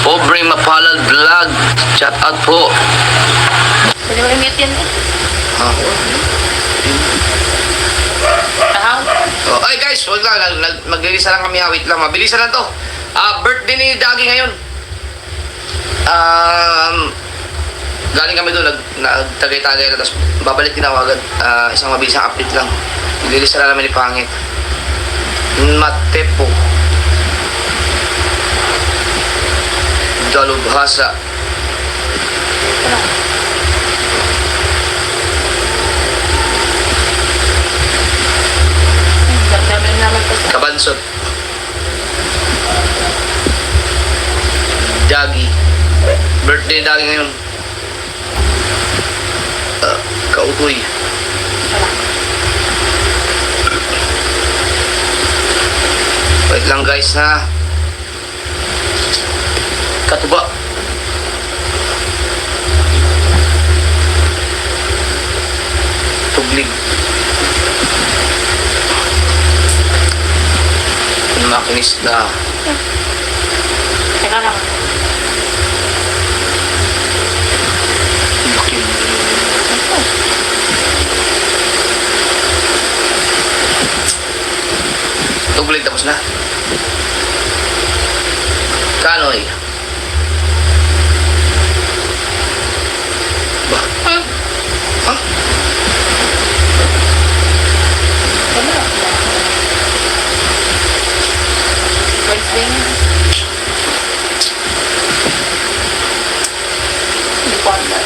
Pobre Mapalad Vlog. Shout out po. Pwede mo i-mute yan eh. Tahaw. Oh, ay guys, wag lang. Maglilisa lang kami. Wait lang. Mabilisan lang to. Birthday ni Dagi ngayon. Galing kami doon. Nagtagay-tagay na. Tapos babalik din ako agad. Isang mabilisang update lang. Maglilisa lang namin ni Pangit. Matepo. Dalubhasa. Dami naman po sa... Kabansot. Dagi. Birthday Dagi ngayon. Kautoy. Wait lang guys ha. Katuba. Tuglig. Makinis na. Teka lang. Tuglig tapos na. Kanoy. Ba? Ha? Wednesday na. Hindi ko alam.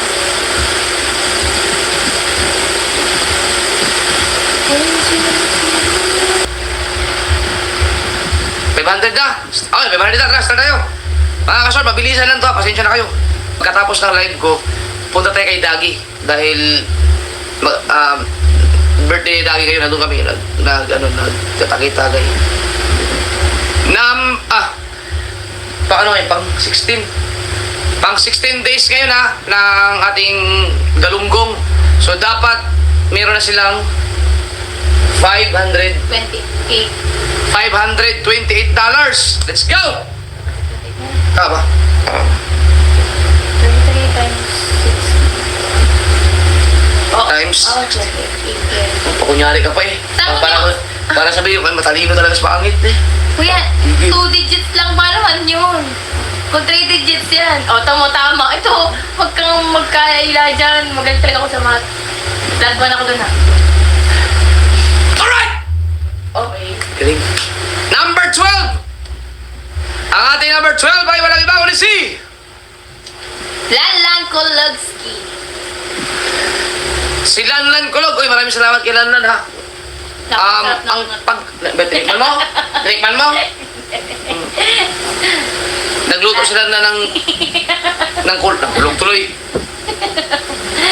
$500 na. Okay, $500 na. Start tayo. Mga kasor, mabilisan lang to. Pasensya na kayo. Pagkatapos ng live ko, punta tayo kay Dagi. Dahil birthday ni Dagi kayo. Nandun kami. Nagtatagay-tagay. Paano ngayon? Pang 16. Pang 16 days ngayon ha. Ng ating galunggong. So dapat meron na silang $528. 28. Let's go! Tama ba? 23 times 6. Oh, Times? Oh, 28 yan. Pakunyari ka pa eh. Tama Para sabihin ko, matalino talaga sa pangit eh. Kuya, 2 digits lang ba naman yun? Kung 3 digits yan. O, tama. Ito, wag kang magkaila dyan. Magaling talaga ako sa math. Lagwan ako dun ha. Alright! Okay. Galing. Number 12! Ang ating number 12 ay walang iba kundi si... Lanlan Kologski. Si Lanlan Kulog. Uy, maraming salamat kay Lanlan ha. Napasarap Ang pag... Tinikman mo? Tinikman mo? Nagluto sila na ng kulog tuloy.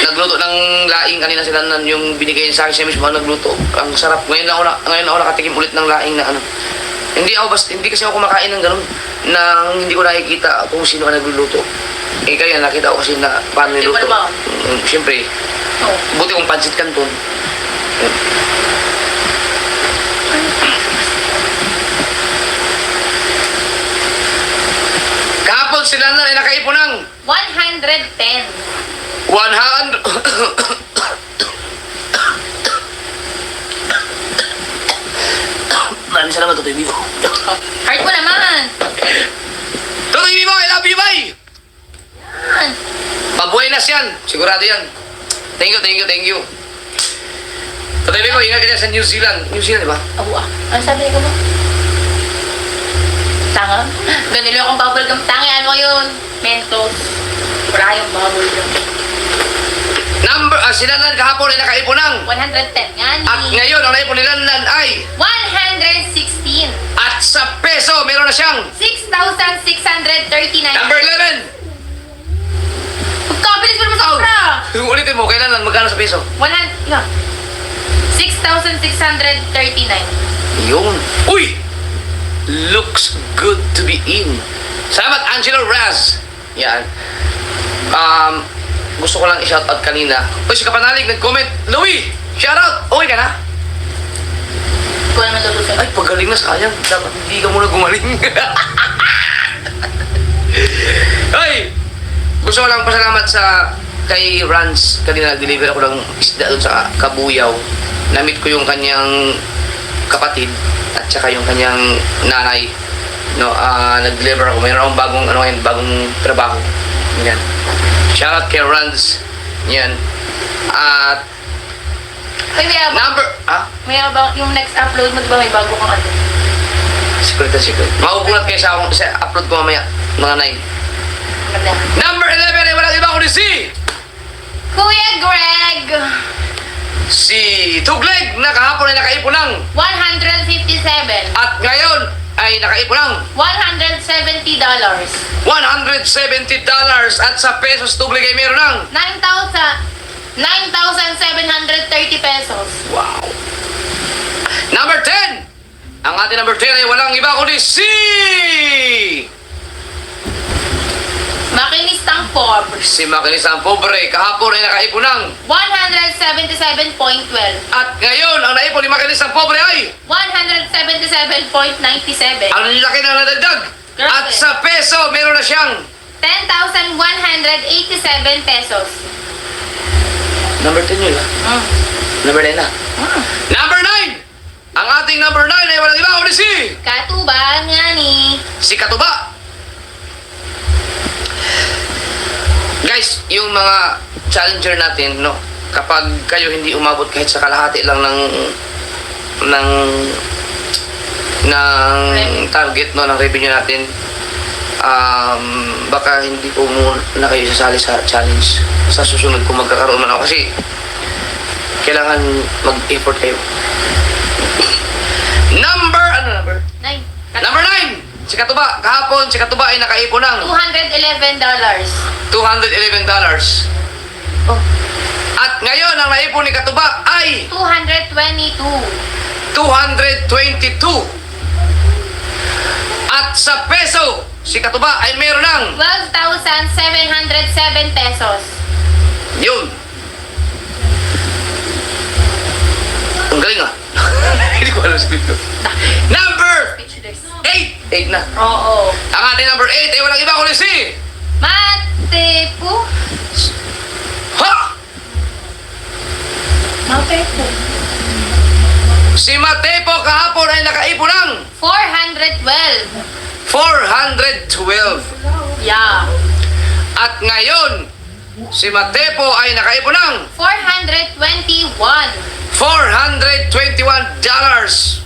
Nagluto ng laing kanina sila na yung binigay sa akin siya mismo ang nagluto. Ang sarap. Ngayon ako nakatikim ulit ng laing na ano. Hindi kasi ako kumakain ng ganun nang hindi ko nakikita kung sino ang nagluluto. Eh kaya nakita ko kasi na paano niluto. Di ba? Siyempre, Oh. buti kong pancit canton. Kahapon sila na ay nakaipon ng 110. 100. Maraming salamat, Totoy Bibo. Heart mo naman. Totoy Bibo, I love you, bye! Yan. Mabuenas yan. Sigurado yan. Thank you. Totoy Bibo, ingat ka dyan sa New Zealand. New Zealand, di ba? Awa. Ano sabi ko mo? Tanga? Ganilo akong bubble gum. Tangi, ano yun? Mentos. Wala yung bubble gum. Sila na kahapon ay nakaipon ng 110. Yan. at ngayon, ang naipon nila ay 116. at sa peso, meron na siyang 6,639. number 11. Pagkabilis mo naman sa sobra. Ulitin mo, kailan lang magkano sa peso? 6,639. Yun. Uy! Looks good to be in. Salamat, Angelo Raz. Yan. Gusto ko lang i-shoutout kanina. Uy, si Kapanalig, nag-comment. Louie, shoutout! Okay ka na? Ikaw naman lulusin. Ay, pagaling na sayang. Dapat hindi ka muna gumaling. Ay! Gusto ko lang pasalamat sa kay Rans. Kanina nag-deliver ako ng isda doon sa Kabuyaw. Namit ko yung kanyang kapatid at saka yung kanyang nanay. No, nag-deliver ako. Mayroon akong bagong trabaho. Yan. Shout out kay Rans. Yan. At Ay, may abang, yung next upload mo, diba may bago kang ano? secret na secret. Maubulat kayo sa upload ko mamaya. Mga 9. Maganda. Number 11 ay walang iba kundi si Kuya Greg! si Tugleg na kahapon ay nakaipon ng 157. at ngayon ay nakaipon ng $170. $170 at sa pesos Tugleg ay meron ng 9,730 pesos. wow. Number 10. Ang ating number 10 ay walang iba kundi si Makinistang pobre. Makinis ang pobre. Kahapon ay nakaipon ng 177.12. at ngayon ang naipon ni Makinis ang pobre ay 177.97. ang laki na nadagdag. Grabe. At sa peso meron na siyang 10,187 pesos. number 10 yun number 9 na. Number 9! Ang ating number 9 ay walang iba kundi si Katuban nga ni. Katuba. Guys, yung mga challenger natin, no, kapag kayo hindi umabot kahit sa kalahati lang ng target, no, ng revenue natin, baka hindi po muna kayo sasali sa challenge. Sa susunod kung magkakaroon man ako kasi kailangan mag-effort kayo. Number 9. Number 9! Si Katuba. Kahapon, si Katuba ay nakaipon ng $211. $211. Oh. At ngayon, ang naipon ni Katuba ay 222. 222. At sa peso, si Katuba ay meron ng 12,707 pesos. yun. Ang galing ah. Hindi ko alam sa dito. Number 8. 8 na. Oo. Ang ating number 8 ay walang iba kundi si Matepo. Ha! Matepo. Si Matepo kahapon ay nakaipon ng 412. 412. Yeah. At ngayon, si Matepo ay nakaipon ng 421. $421.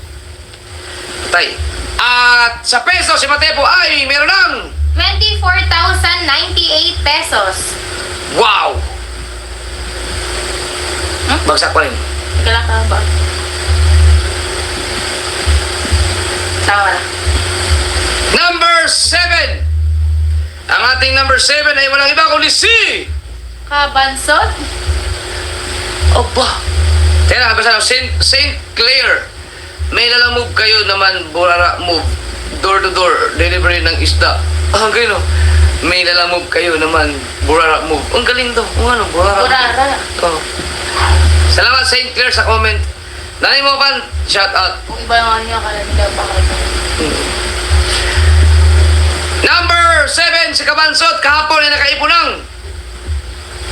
Tay. At sa peso, si Matepo ay meron ng 24,098 pesos. wow! Bagsak pa rin. Teka lang, tama ba? Tama na. Number 7. Ang ating number 7 ay walang iba kundi si Kabansot. Opa. Teka, basta St. Clair. May lalamove kayo naman, Burara Move. Door to door, delivery ng isda. Ang galing, no? May lalamove kayo naman, Burara Move. Ang galing daw. Kung ano, Burara Move. Burara. Oh. Salamat St. Clair sa comment. Nanay mo pan, shout out. Kung iba naman niya, akala nila bakit. Number 7, si Kabansot. Kahapon ay nakaipon ng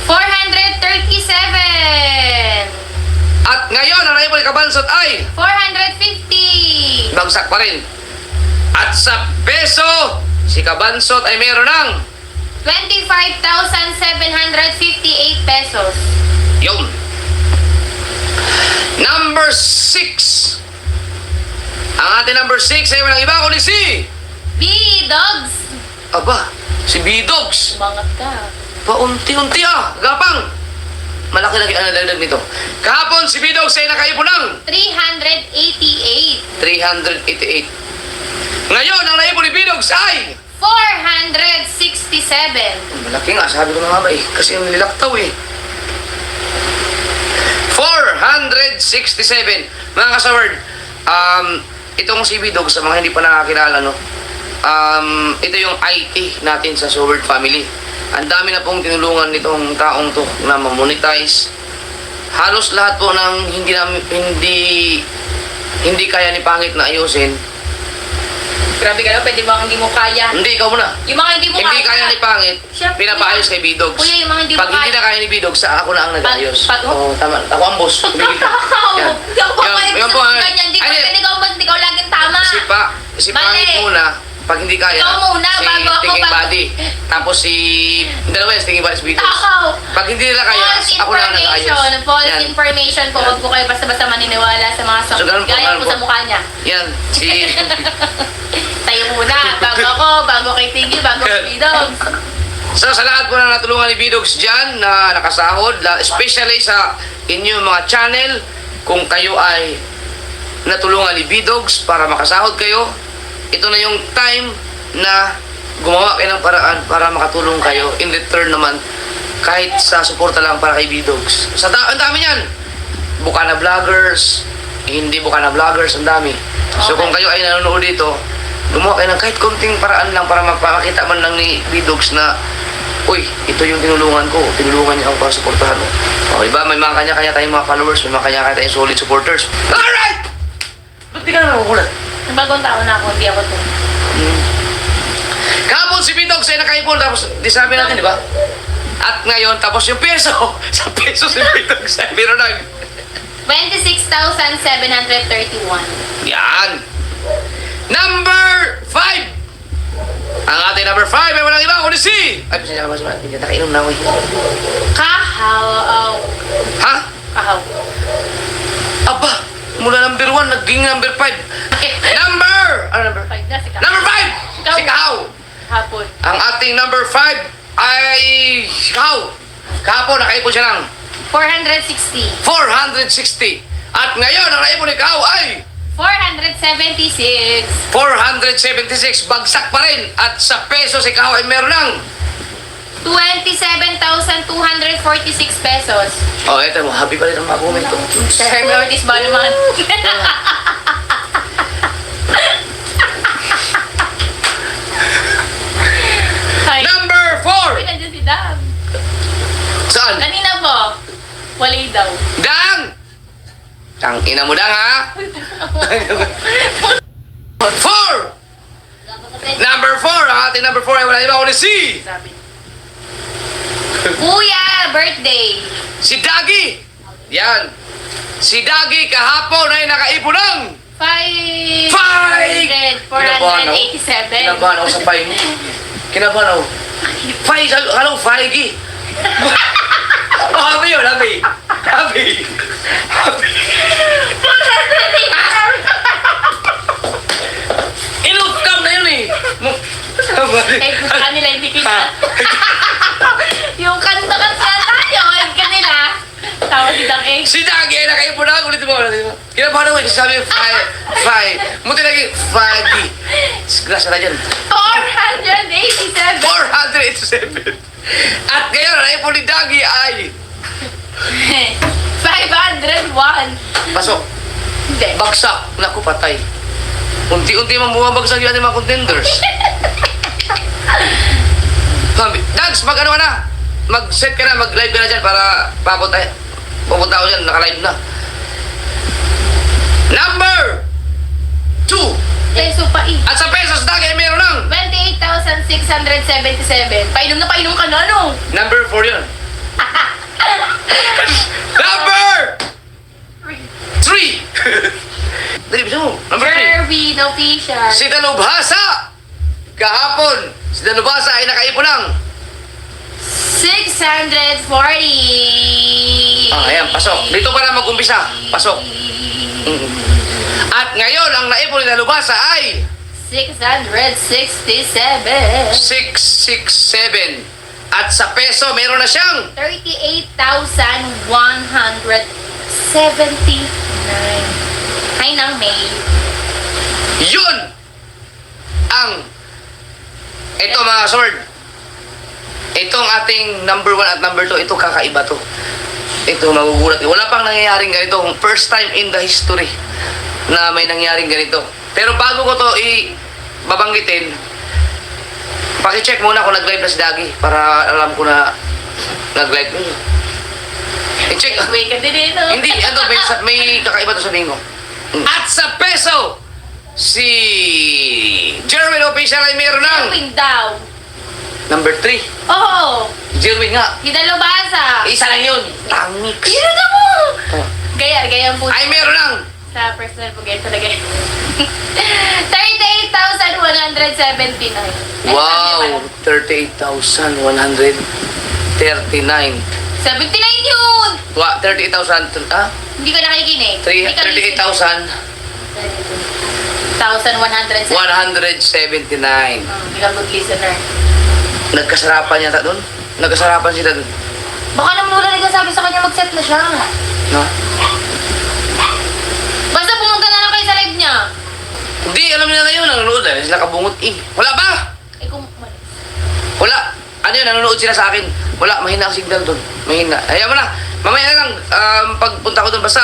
437. at ngayon, ang naipon ni Kabansot ay 450. bagsak pa rin. At sa peso, si Kabansot ay meron ng 25,758 pesos. yun. Number 6. Ang ating number 6 ay walang iba kundi si B-Dogs. aba, si B-Dogs. Umangat ka. Paunti-unti gapang. Malaki-laki ang nadagdag nito. Kahapon, si B-Dogs ay nakaipon ng 388. 388. Ngayon, ang naipon ni B-Dogs ay 467. malaki nga, sabi ko na nga ba kasi yung nilaktaw 467. Mga kasaward, itong si B-Dogs, sa mga hindi pa nakakilala, no? Ito yung IT natin sa Sword Family. Ang dami na pong tinulungan nitong taong to na ma-monetize. Halos lahat po ng hindi kaya ni Pangit na ayusin. Grabe ka na, pwede bang hindi mo kaya? Hindi, ikaw muna. Yung mga hindi mo Hindi kaya ni Pangit, Siyempre. pinapaayos kay Bidogs. Kuya, yung mga hindi mo Pag hindi kaya. na kaya ni Bidogs, ako na ang nag-ayos. Pag- Oo, tama. Ako ang boss. Bigita. Yan. Hindi ako papayag Yan sa po, mga ganyan. Hindi ay, ikaw ba, ikaw laging tama. Si Mali. Pangit muna. Pag hindi kaya, Ikaw muna, si bago ako, Thinking bago- Body. Tapos si... Dalawa yung Thinking Body, si Bidogs. Takaw. Pag hindi nila kaya, False ako na ang nag-ayos. information. False Yan. information po. Huwag po kayo basta-basta maniniwala sa mga So, ganun po, gaya ganun po po. sa mukha niya. Yan, si... Tayo muna. Bago ako, bago kay Tiggy, bago kay Dogs. So sa lahat po na natulungan ni Bidogs dyan na nakasahod, especially sa inyong mga channel, kung kayo ay natulungan ni Bidogs para makasahod kayo, ito na yung time na gumawa kayo ng paraan para makatulong kayo. In return naman, kahit sa suporta lang para kay Bidogs. Ang dami yan! Bukana vloggers, hindi Bukana vloggers, ang dami. So Okay. kung kayo ay nanonood dito, gumawa kayo ng kahit konting paraan lang para magpapakita man lang ni Bidogs na uy, ito yung tinulungan ko. Tinulungan niya ako para suportahan mo. O, diba? May mga kanya-kanya tayong mga followers. May mga kanya-kanya tayong solid supporters. Alright! Ba't di ka naman makukulat? Bagong tao na ako, hindi ako to. Kahapon si Bidogs ay nakaipon. Tapos, di sabi natin, di ba? At ngayon, tapos yung peso. Sa peso si Bidogs ay meron ng... 26,731. Yan! Number 5! Ang ating number 5 ay walang iba kundi si... Ay, pasensya ka ba? Hindi ka nakainom na ako eh. Kahaw. Ha? Kahaw. Aba! Mula number 1, naging number 5. Number! Ano number? Five na si Kahaw. Number 5! Si Kahaw! Hapon. Ang ating number 5 ay si Kahaw. Kahapon, nakaipon siya ng 460. 460. At ngayon, ang naipon ni Kahaw ay 476. 476. Bagsak pa rin. At sa peso si Kahaw ay meron ng... 27,246 pesos. Oh, eto mo. Happy pa rin ang mga comment ko. Sir Lourdes ba naman? Hi. Number 4! Uy, nandiyan si Dam. Saan? Kanina po. Wali daw. Dang! Tang ina mo, Dang, ha? 4! Number 4! Ang ating number 4 ay wala iba kundi si... Sabi. Kuya, birthday. Si Dagi! Yan. Si Dagi kahapon ay nakaipon ng... 487. Kinabahan ako sa pay mo. Kinabahan ako. Pay, anong Feige? Oh, happy yun, happy. Happy. Happy. Inutcam na yun eh. Eh, gusto kanila, hindi kita. Yung kanta kasi tayo, kanila. Tawag si Dang Egg. Si Dagi ay nakaipon na. Ulit mo. Kinabahan ako eh. Sabi, Fai. Muti lagi, Feige. Grasa na dyan. 487. 487. At ngayon, ang naipon ni Dagi ay... 501. Pasok. Hindi. Bagsak. Naku, patay. Unti-unti man bumabagsak yung ating mga contenders. Dags, mag-ano ka na? Mag-set ka na, mag-live ka na dyan para papunta ako dyan, naka-live na. Number 2. Peso pa eh. At sa pesos, Dagi ay meron ng 28,677. Painom na painom ka na, ano? number 4 yun. Number 3. Dali, bisa mo. Number 3. Jervin Official. Si Dalubhasa. Kahapon, si Dalubhasa ay nakaipon ng 640. ayan, pasok. Dito para mag-umpisa. Pasok. At ngayon, ang naipon ni Dalubhasa ay 667. 667. At sa peso, meron na siyang 38,179. Ay, nang May. yun ang ito mga sword. Itong ating number 1 at number 2, ito kakaiba to. Ito magugulat. Wala pang nangyayaring ganito. First time in the history na may nangyaring ganito. Pero bago ko to babanggitin, paki-check muna kung nag-live na si Dagi para alam ko na nag-live na yun. I-check. Wait ka din eh, no? Hindi, ano, may kakaiba to sabihin ko. At sa peso, si Jerwin Official ay meron ng Wing daw. number 3. Oo. Jerwin nga. Hinalubasa. Isa lang yun. Tangix. Yun na mo. Oh. Gaya ang puso. Ay meron ng Sa personal po, ganyan talaga. 38,179. wow, 38,139. 79 yun! 38,000 Hindi ka nakikinig. 38,179. 1,179. Hindi ka good listener. Nagkasarapan yata doon. Nagkasarapan sila doon. Baka naman wala nagsasabi sa kanya mag-set na siya. No? Basta pumunta na lang kayo sa live niya. Hindi, alam nila ngayon, nanonood na sila kabungot eh. Wala ba? Eh kung umalis. Wala. Ano yun, nanonood sila sa akin. Wala, mahina ang signal doon. Mahina. Ayaw mo na. Mamaya na lang, pagpunta ko doon, basta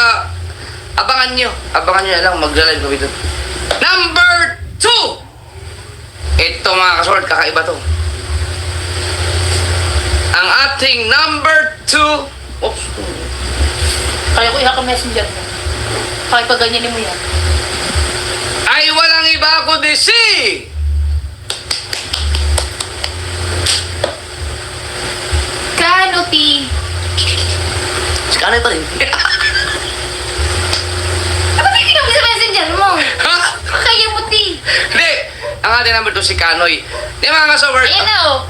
abangan nyo. Abangan nyo na lang, magla-live kami doon. Number 2! Ito mga kasort, kakaiba to. Ang ating number 2, oops, Kaya ko ihaka messenger mo. Kaya pag ganyanin mo yan. ay walang iba kundi si Canopy. si Kanay pa rin. Ba't hindi mo sa messenger mo? Ha? Kaya mo ti. Hindi. Ang ating number 2 si Kanoy. Di mga kasover. Ayan na oh.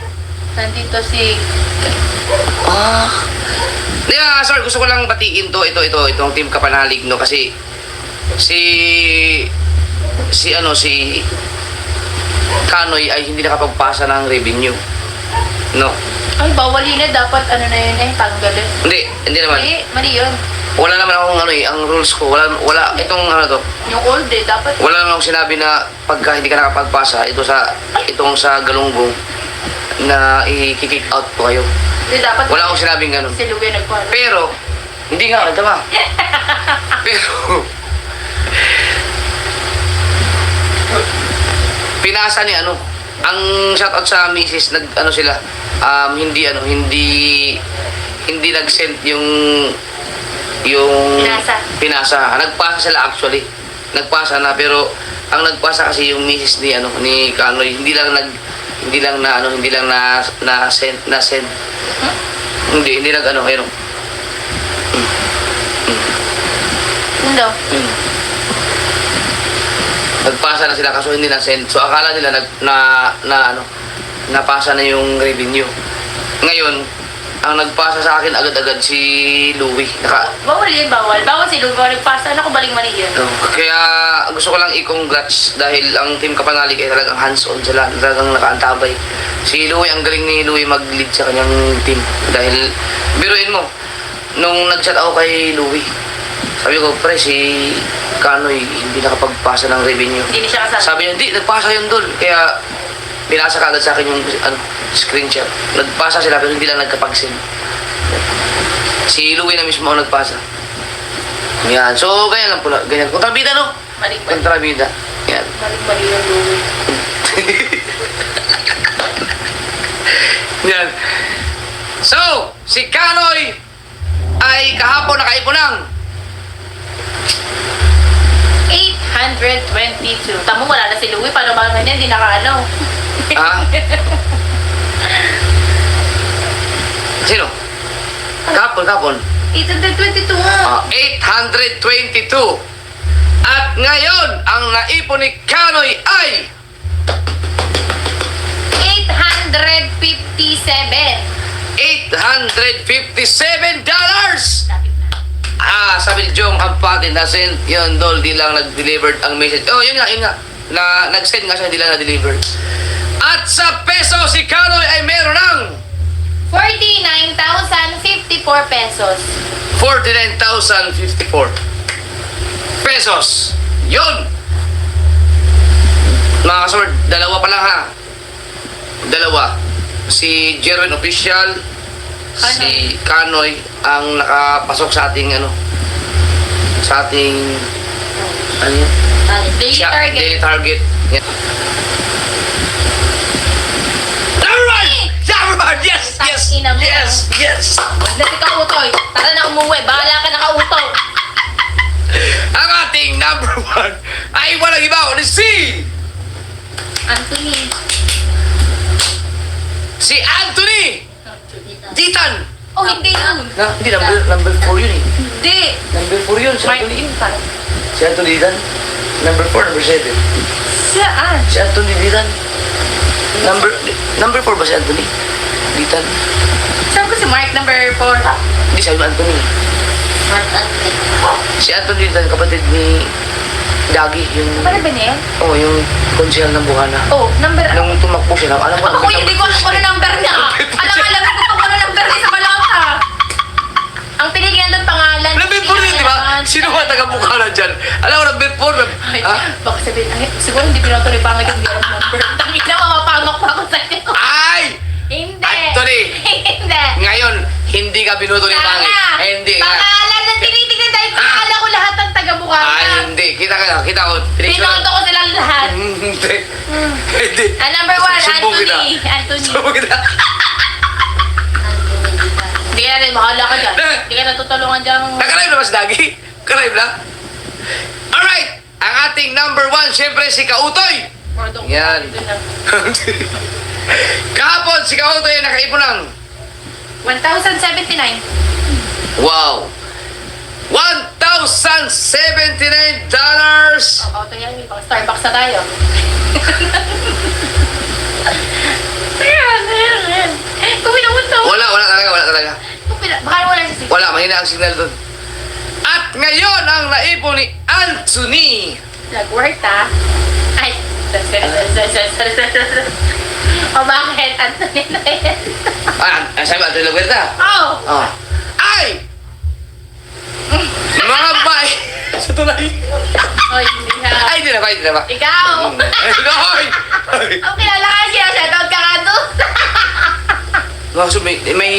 Nandito si... Di mga kasover, gusto ko lang batiin to. Itong team Kapanalig, no? Kasi si Kanoy ay hindi nakapagpasa ng revenue. No? Ay, bawal yun eh. Dapat ano na yun eh. Tanggalin. Hindi naman. Mali yun. Wala naman akong ang rules ko. Wala itong to. Yung old eh. Dapat... Wala naman akong sinabi na pagka hindi ka nakapagpasa, itong sa Galunggong na i-kick out po kayo. Hindi, dapat... Wala akong sinabing ganun. Si Louie nagpala. Pero, hindi nga, tama. Pero, pinasa ni ang shoutout sa misis, sila, hindi nag-send yung pinasa. Nagpasa sila actually. Nagpasa na, pero ang nagpasa kasi yung misis ni Kanoy, hindi lang na send. Hindi nag ayun. Ano daw? Nagpasa na sila kaso hindi na send. So akala nila napasa na yung revenue. Ngayon, ang nagpasa sa akin agad-agad si Louie. Bawal yun, bawal. Bawal si Louie. Bawal nagpasa. Ano ko baling mali yun? Kaya gusto ko lang i-congrats dahil ang team Kapanalig ay talagang hands-on sila. Talagang nakaantabay. Si Louie, ang galing ni Louie mag-lead sa kanyang team. Dahil, biruin mo, nung nag-chat ako kay Louie, sabi ko, pre, si Kanoy hindi nakapagpasa ng revenue. Hindi na siya kasama. Sabi niya, hindi, nagpasa yun doon. Kaya, binasa ka agad sa akin yung screenshot. Nagpasa sila pero hindi lang nagkapag-send. Si Louie na mismo ang nagpasa. Yan. So, ganyan lang pula. Ganyan. Kontrabida, no? Maling-mali. Kontrabida. Yan. Maling-mali yung Louie. Yan. So, si Kanoy ay kahapon nakaipon ng 822. Tamo, wala na si Louie. Paano ba ganyan? Hindi nakaano. ha? Sino? Kahapon. 822 nga. 822. At ngayon, ang naipon ni Kanoy ay 857. $857. Lapit na. Sabi ni Jong Ampate na send yun, Dol, di lang nag-delivered ang message. Oh, yun nga. Na nag-send nga siya, hindi lang na-deliver. At sa peso, si Kanoy ay meron ng 49,054 pesos. 49,054 pesos. Yun! Mga kasord, dalawa pa lang ha. Dalawa. Si Jerwin Official, si Kanoy ang nakapasok sa ating sa ating yun? Daily target. Daily target. Yan. Number one! Number one! Yes! Yes! Ina mo. Yes! Yes! Dati ka utoy. Tara na umuwi. Bahala ka nakautoy. Ang ating number one ay walang iba kundi Anthony. si Anthony Ditan. Oh, hindi yun. Hindi, number 4 yun eh. Hindi. Number 4 yun, si Mark Anthony. Intan. Si Anthony Ditan. Number 4, number 7. Saan? Si Anthony Ditan. Number 4 ba si Anthony Ditan? Saan ko si Mark number 4? Hindi, sabi mo Anthony. Mark Anthony. Si Anthony Ditan, kapatid ni Dagi, yung... Ano ba niya? Oh, yung konsehal ng Buhana. Oh, number Nung tumakbo siya, alam ko Ako hindi ko alam kung ano number niya. Alam ko kung ano number niya sa balota. Ang tinignan doon pangalan. Number 4 yun, di ba? Sino ba taga-mukha na dyan? Alam mo, number 4. Ay, Ha? baka sabihin, ay, siguro hindi binoto ni Pangit yung meron number. Tangina, mamapamak pa ako sa'yo. Ay! Hindi. Anthony! Hindi. Ngayon, hindi ka binuto ni Pangit. Tama. Hindi nga. Pangalan na tinitignan dahil pangalan ko lahat ng taga-mukha Ay, na. hindi. Kita ko. Binoto ko silang lahat. Hindi. Hindi. Number 1, Sumbong Anthony. kita. Anthony. Sumbong kita. Hindi ka rin, bahala ka dyan. Hindi ka natutulungan dyan. Nakalive na ba si Dagi? Nakalive na? Alright! Ang ating number 1, siyempre si Kautoy. Yan. Kahapon, si Kautoy nakaipon ng 1,079. wow! $1,079! Oo, ito yan. Pang Starbucks na tayo. Ayan. Kuminamot to. Wala talaga. Baka wala sa signal. Wala, mahina ang signal doon. At ngayon, ang naipon ni Anthony. Nag-work ah. Ay. O bakit? Anthony na yan. Sabi Anthony Laguerta. Oh! Oh. Ay! Mga bay! Sa tulay. Oy, hindi ha. Ay, hindi na ba? Ikaw! Ay! Ang kilala ka siya, shoutout ka nga doon. So, may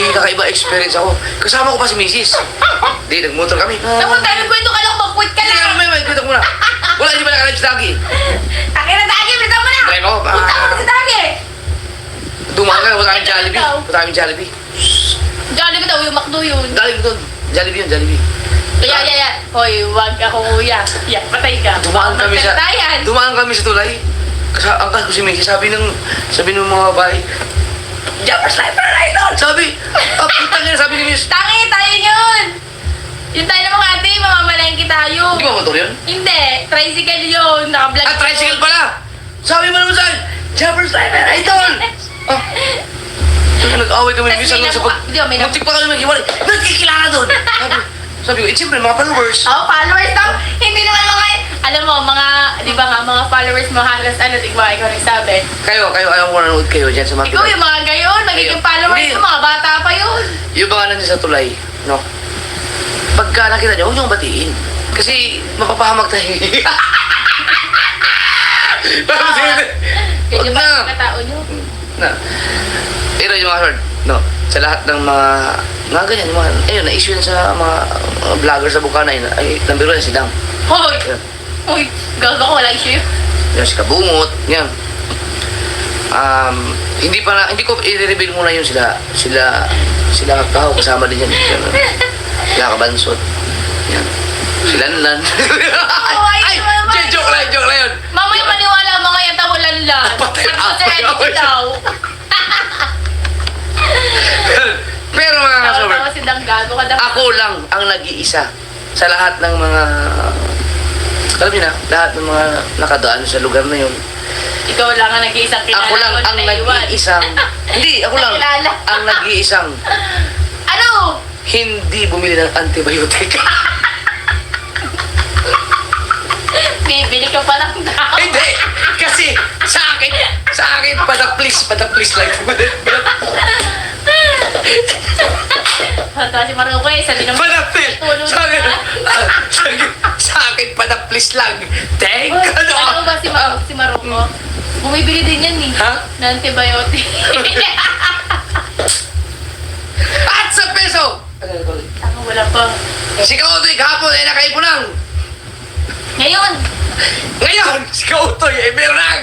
kakaiba experience ako. Kasama ko pa si Mrs. Di, nagmotor kami. Napunta rin kwento ka lang, mag-quit ka lang. May kwento ko muna. Wala, hindi ba nakalive si Dagi? Akin na Dagi, bita mo na! Try mo, Punta mo si Dagi! Dumaan ka, punta kami Jollibee. Punta kami Jollibee. Jollibee daw, yung McDo yun. Jollibee doon. Jollibee yun, Jollibee. Yeah. Hoy, wag ako kuya. Yeah, patay ka. Dumaan kami sa... Tayan. Dumaan kami sa tulay. Angkas ko si Mrs. Sabi ng mga babae, Jumper Sniper Idol! Sabi, putang ina, sabi ni Miss. Tangi, tayo yun! Yung tayo ng mga ate, mamamalengke tayo. Di ba motor yun? Hindi, tricycle yun. Naka-vlog. Tricycle pala! Sabi mo naman sa'yo, Jumper Sniper Idol! Nag-away kami ni Miss hanggang sa pag... Di ba, may Muntik pa kami maghiwalay. Nagkikilala doon! Sabi ko, siyempre, mga followers. Oh, followers daw. Hindi naman mga... Alam mo, mga... Di ba nga, mga followers mo halos ano, ikaw nagsabi. Kayo, ayaw ko nanonood kayo dyan sa mga Ikaw yung mga gayon, magiging Kayo. followers Hindi. mo, mga bata pa yun. Yung mga nandiyan sa tulay, no? Pagka nakita niyo, huwag niyong batiin. Kasi mapapahamak tayo. Kaya Huwag yung na. mga katao nyo. Na. Pero yung mga short, no? Sa lahat ng mga ganyan, yung mga, ayun, na-issue yun sa mga vlogger sa Bukana, yun, ay, number 1 si Dam. Hoy! Yan. Hoy! Gaga ko, wala issue yun. Yan, si Kabungot, yan. Hindi ko i-reveal muna yun sila Kaho, kasama din yan. Sila Kabansot. Yan. Sila Nan. Ay, naman. Joke lang yun. Mamaya maniwala ang mga yata walang lang. Patay na, Tapos patay na, patay na. daw. Pero mga kasober, Tawa si Danggago ka daw. ako lang ang nag-iisa sa lahat ng mga, alam niyo na, lahat ng mga nakadaan sa lugar na yun. Ikaw lang ang nag-iisang kilala Ako lang ko ang na naiwan. nag-iisang, hindi, ako lang Nakilala. ang nag-iisang Ano? hindi bumili ng antibiotic. Bibili ka pa lang daw. Hindi! Kasi sa akin, padaplis lang. Hata si Maruko eh, sabi naman. Padaplis! Sa akin, padaplis lang. Thank Oh, God! ano ba si Maruko? Bumibili din yan eh. Ha? Na antibiotic. At sa peso! Ako wala pa. Si Kautoy kahapon ay nakaipon ng. Ngayon, Ngayon, si Kautoy ay meron ng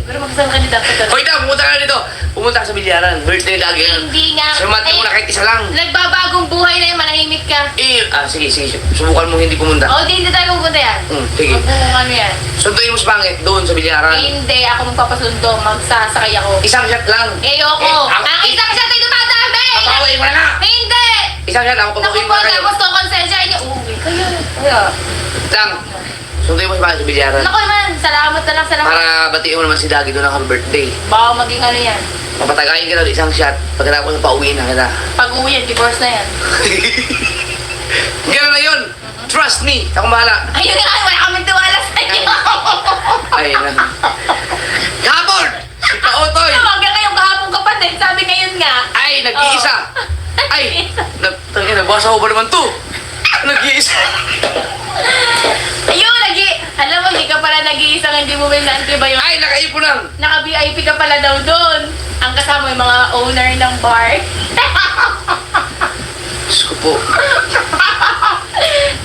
Siguro magkasama ka ni Dapper. Hoy daw, pumunta ka na dito. Pumunta ka sa bilyaran. Birthday lagi yan. Hindi nga. Sumati mo na kahit isa lang. Nagbabagong buhay na yan, manahimik ka. Sige. Subukan mo hindi pumunta. Oo, di tayo pupunta yan. Sige. Kung ano yan. Sunduin mo sa pangit doon sa bilyaran. Hindi, ako magpapasundo, magsasakay ako. Isang shot lang. Ayoko. Ang isang siya tayo dumadami! Papawin mo na nga. Hindi! Isang shot lang. Papawin Naku mo po, na kayo. tapos to konsensya niyo. Uwi kayo. Kaya. Lang. Sunduin mo sa pangit sa bilyaran. Naku man, salamat na lang, salamat. Para batiin mo naman si Dagi doon ng happy birthday. Baka maging ano yan. Papatagayin ka na isang shot. Pagkatapos pauwiin na kita. Pag uwi yan, divorce na yan. Gano'n na yun. Trust me. Ako bahala. Ayun nga, wala kaming tiwala sa inyo. Ay na. Kapon! Si Kaotoy! Tawag ka kayong kahapon kapatid, sabi ngayon nga. Ay, nag-iisa! Ay! Nabasa ko ba naman to? Nag-iisa! Ayun, alam mo, hindi ka pala nag-iisang hindi mo minante ba yung Ay, nakaipon lang! naka-VIP ka pala daw doon. Ang kasama yung mga owner ng bar. Diyos ko po.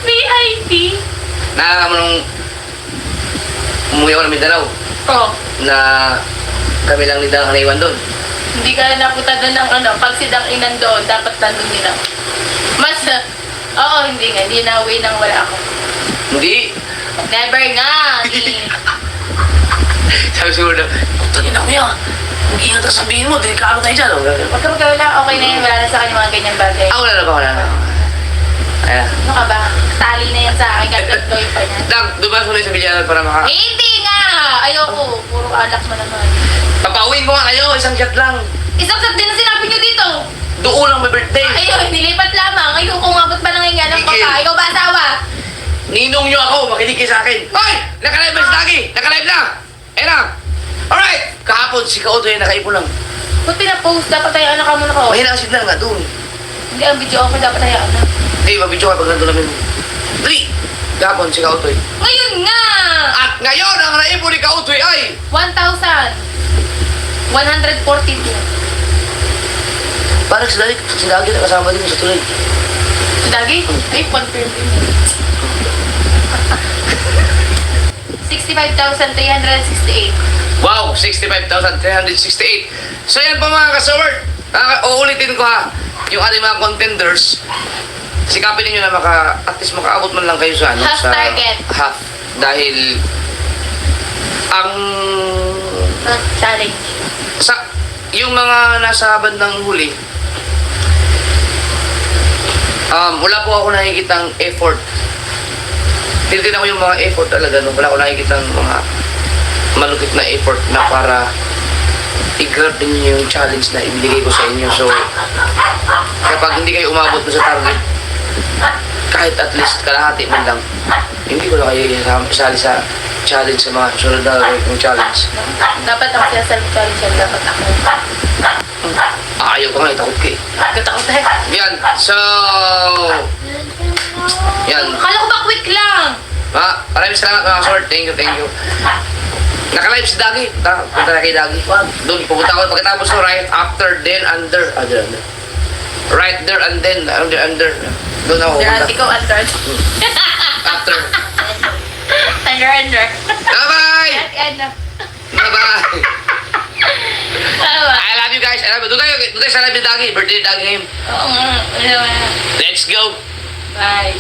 VIP? Naalala mo nung umuwi ako ng Mindanao Oh, na kami lang ni Dang ang naiwan doon. hindi ka napunta doon ng ano, pag si Dang Inan doon, dapat nandun nila. Mas, oo, hindi nga, hindi na uwi nang wala ako. Hindi. Never nga. Sabi siguro na, tangin na kuya. Mag-ingat ang sabihin mo, delikado tayo dyan. Huwag ka magkawala, okay na yan, wala na sa kanya mga ganyan bagay. Wala na ba? Wala na. Ayan. Ano ka ba? Tali na yan sa akin, gagawin pa niya. Dang, dumas mo na sa bilyaran para maka... Hindi nga! Ayoko, puro alak mo naman. Papauwiin ko nga kayo, isang shot lang. Isang sat din na sinabi niyo dito. Doon ang may birthday. Ayun, nilipat lamang. Ayoko nga, ba't ba nangyayari pa Tigil. ka? Ikaw ba asawa? Ninong nyo ako, makinig kayo sa akin. Hoy! Naka-live ba si Dagi? Naka-live na! Ayan na! Alright! Kahapon, si Kaoto yan, nakaipon lang. Ba't pinapost? Dapat tayo anak ka muna ko. Mahina ang signal nga doon. Hindi, ang video okay, dapat tayo anak. Eh, mabidyo ka pag nandun namin. Dali! Kahapon, si Kaoto eh. Ngayon nga! At ngayon, ang naipon ni Kaoto ay... 1,142. Parang si Dagi nakasama din sa tuloy. Si Dagi? Ay, confirm din yun. 65,368. Wow! 65,368. So yan po mga kasaward. Uulitin ko ha. Yung ating mga contenders. Sikapin ninyo na at least makaabot man lang kayo sa ano. Half sa target. Half. Dahil ang Challenge. yung mga nasa bandang huli, wala po ako nakikitang effort. Tinitignan ko yung mga effort talaga. No? Wala ko nakikitang mga malupit na effort na para i-grab ninyo yung challenge na ibinigay ko sa inyo. So, kapag hindi kayo umabot sa target, kahit at least kalahati man lang, hindi ko na kayo isali sa challenge sa mga susunod na gagawin kong challenge. Dapat ang self-challenge yan. Dapat ako. Ayaw ko nga, itakot ka eh. Gatakot tayo. Yan, so... Yan. Kala ko ba quick lang? Maraming salamat mga sword. Thank you. Naka-live si Dagi. Punta na kay Dagi. Doon, pupunta ako pagkatapos no, right after, then under. Under. Right there and then, under. Doon ako Yan, pupunta. ikaw under. After. Under. Bye-bye! Ano? Bye-bye! Tama. I love you guys. I love you. Doon tayo sa live ni Dagi. Birthday ni Dagi ngayon. Oo nga. Ano naman. Let's go! Bye.